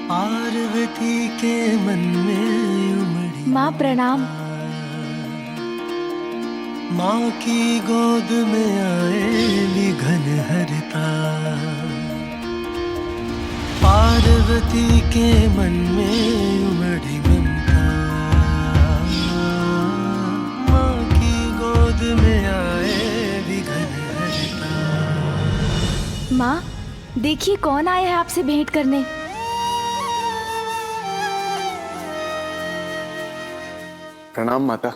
पार्वती के मन में उमड़ी माँ प्रणाम। माँ की गोद में आए घन हरता। पार्वती के मन में उमड़ी ममता। माँ की गोद में आए घन हरता। माँ देखिए कौन आया है आपसे भेंट करने। प्रणाम माता।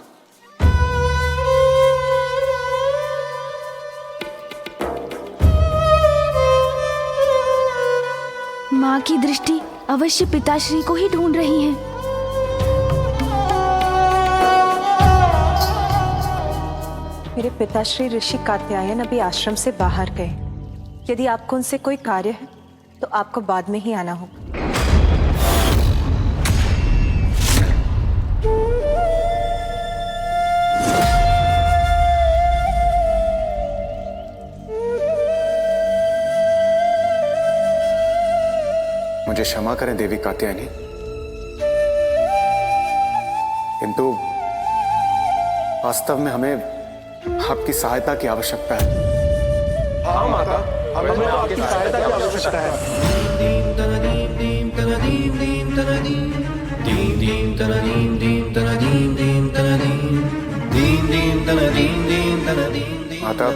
माँ की दृष्टि अवश्य पिताश्री को ही ढूंढ रही है। मेरे पिताश्री ऋषि कात्यायन अभी आश्रम से बाहर गए। यदि आपको उनसे कोई कार्य है तो आपको बाद में ही आना होगा। मुझे क्षमा करें देवी कात्यायनी, किंतु वास्तव में हमें आपकी सहायता की आवश्यकता है। हाँ माता, हमें आपकी सहायता की आवश्यकता है। माता,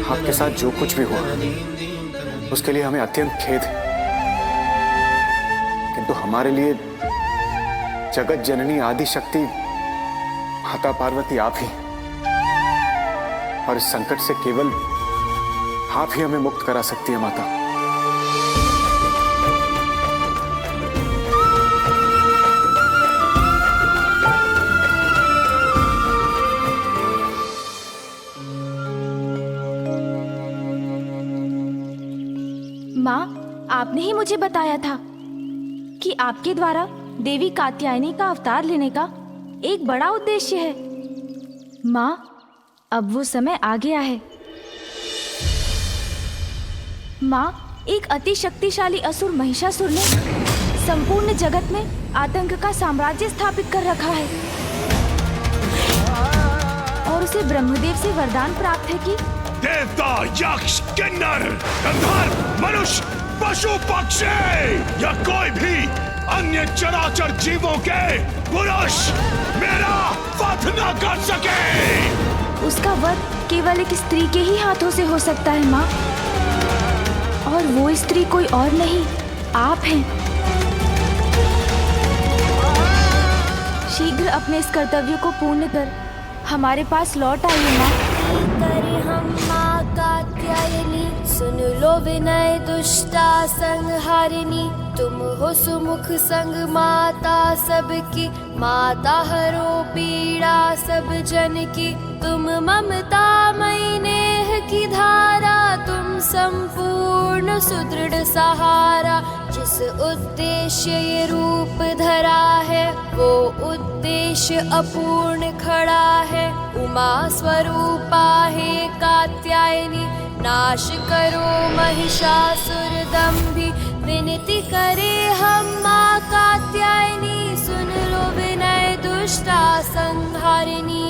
आपके साथ जो कुछ भी हुआ उसके लिए हमें अत्यंत खेद है, किंतु हमारे लिए जगत जननी आदि शक्ति माता पार्वती आप ही, और इस संकट से केवल आप ही हमें मुक्त करा सकती है माता। माँ आपने ही मुझे बताया था कि आपके द्वारा देवी कात्यायनी का अवतार लेने का एक बड़ा उद्देश्य है। माँ अब वो समय आ गया है। माँ एक अति शक्तिशाली असुर महिषासुर ने संपूर्ण जगत में आतंक का साम्राज्य स्थापित कर रखा है और उसे ब्रह्मदेव से वरदान प्राप्त है कि देवता, यक्ष, किन्नर, गंधर्व, मनुष्य, पशु, पक्षी या कोई भी अन्य चराचर जीवों के पुरुष मेरा वध न कर सके। उसका वध केवल एक स्त्री के ही हाथों से हो सकता है माँ, और वो स्त्री कोई और नहीं, आप हैं। शीघ्र अपने इस कर्तव्य को पूर्ण कर हमारे पास लौट आइए माँ। करे हम माँ कात्यायनी, सुन लो विनय दुष्टा संहारिणी। तुम हो सुमुख संग माता सबकी, माता हरो पीड़ा सब जन की। तुम ममता मई नेह की धारा, तुम संपूर्ण सुदृढ़ सहारा। जिस उद्देश्य ये रूप धरा है वो उद्देश्य अपूर्ण खड़ा है। उमा स्वरूपा हे कात्यायनी, नाश करो महिषासुर दंभी। विनती करे हम माँ कात्यायनी, सुन लो विनय दुष्टा संहारिणी।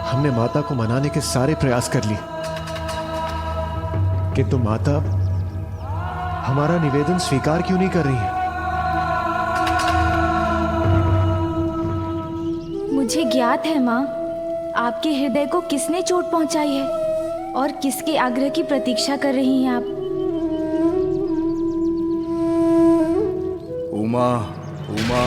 हमने माता को मनाने के सारे प्रयास कर लिए, किंतु माता हमारा निवेदन स्वीकार क्यों नहीं कर रही है? मुझे ज्ञात है माँ, आपके हृदय को किसने चोट पहुंचाई है और किसके आग्रह की प्रतीक्षा कर रही हैं आप। उमा, उमा,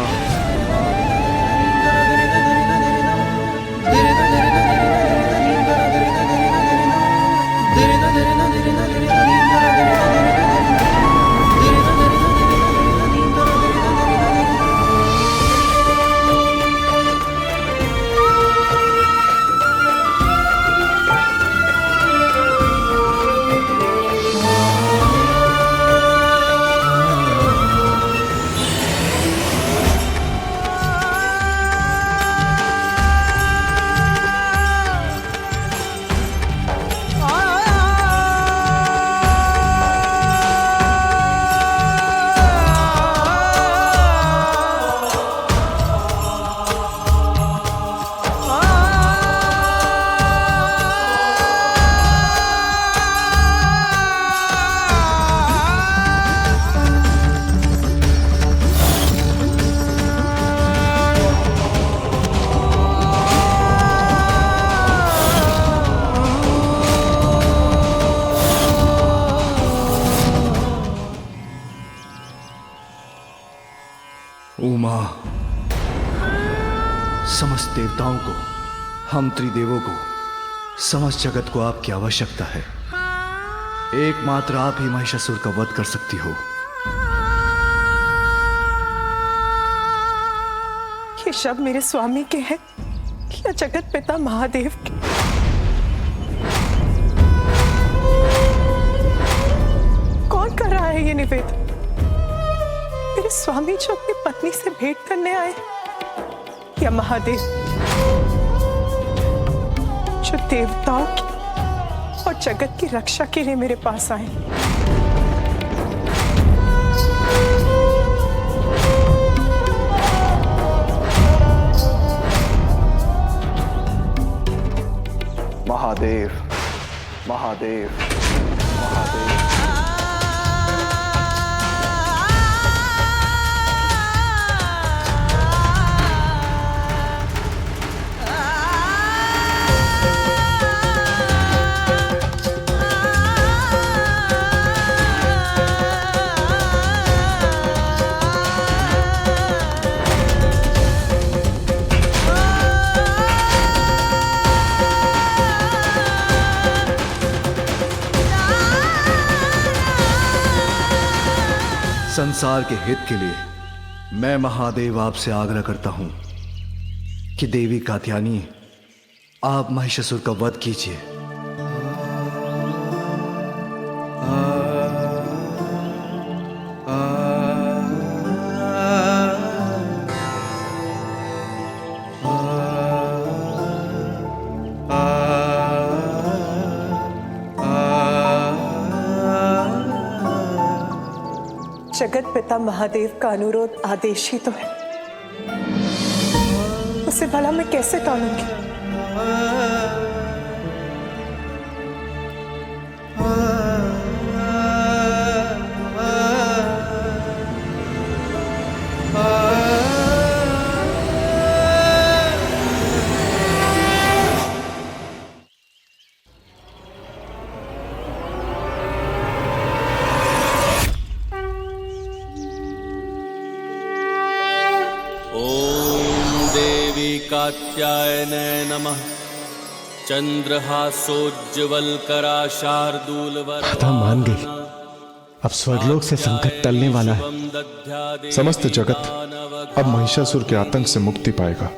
मां, समस्त देवताओं को, हम त्रिदेवों को, समस्त जगत को आपकी आवश्यकता है। एकमात्र आप ही महिषासुर का वध कर सकती हो। ये शब्द मेरे स्वामी के हैं या जगत पिता महादेव के? कौन कर रहा है ये निवेदन? मेरे स्वामी जो अपनी पत्नी से भेंट करने आए या महादेव जो देवताओं की और जगत की रक्षा के लिए मेरे पास आए? महादेव, महादेव, महादेव। संसार के हित के लिए मैं महादेव आपसे आग्रह करता हूं कि देवी कात्यायनी, आप महिषासुर का वध कीजिए। जगत पिता महादेव का अनुरोध आदेश ही तो है, उसे भला मैं कैसे टालूंगी? कात्यायने नमः। चंद्रहासोज्ज्वलकरा शार्दूलवरदा। कथा मान गई। अब स्वर्गलोक से संकट टलने वाला है। समस्त जगत अब महिषासुर के आतंक से मुक्ति पाएगा।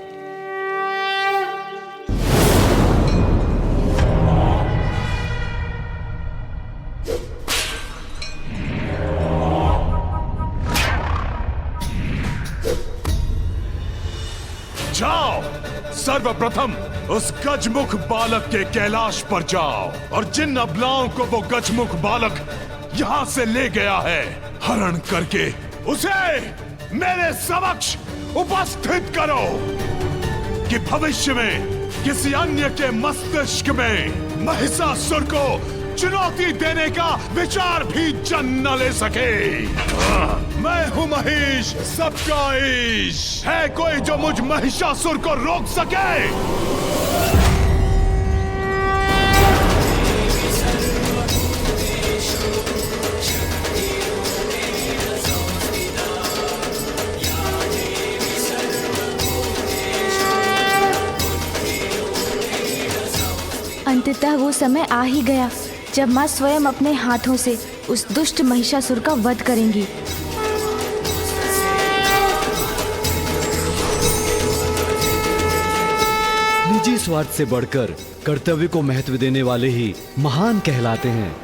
जाओ, सर्वप्रथम उस गजमुख बालक के कैलाश पर जाओ और जिन अबलाओं को वो गजमुख बालक यहां से ले गया है, हरण करके उसे मेरे समक्ष उपस्थित करो कि भविष्य में किसी अन्य के मस्तिष्क में महिषासुर को चुनौती देने का विचार भी जन्म न ले सके। मैं हूं महिष, सबका ईश। है कोई जो मुझ महिषासुर को रोक सके? अंततः वो समय आ ही गया जब माँ स्वयं अपने हाथों से उस दुष्ट महिषासुर का वध करेंगी। निजी स्वार्थ से बढ़कर कर्तव्य को महत्व देने वाले ही महान कहलाते हैं।